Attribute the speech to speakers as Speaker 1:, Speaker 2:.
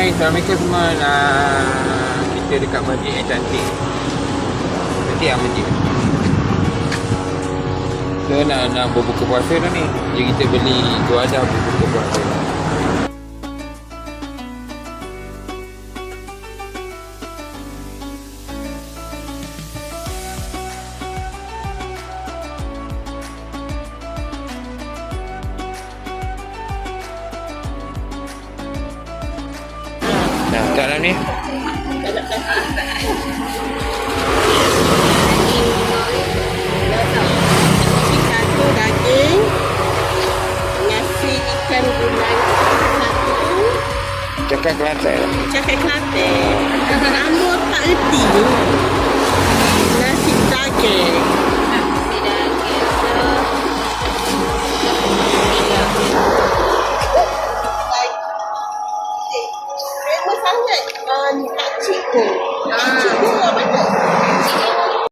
Speaker 1: Hai, Assalamualaikum semua. Kita dekat masjid yang cantik. Cantik lah masjid. Kita nak berbuka puasa dah ni. Jadi kita beli juadah berbuka puasa. Nah, kat dalam ni.
Speaker 2: Satu daging, nasi ikan gulai satu,
Speaker 1: Cakap Kelantan.
Speaker 2: cakap Kelantan. Ambur tak reti. Nasi daging. Rema sangat tak cikgu.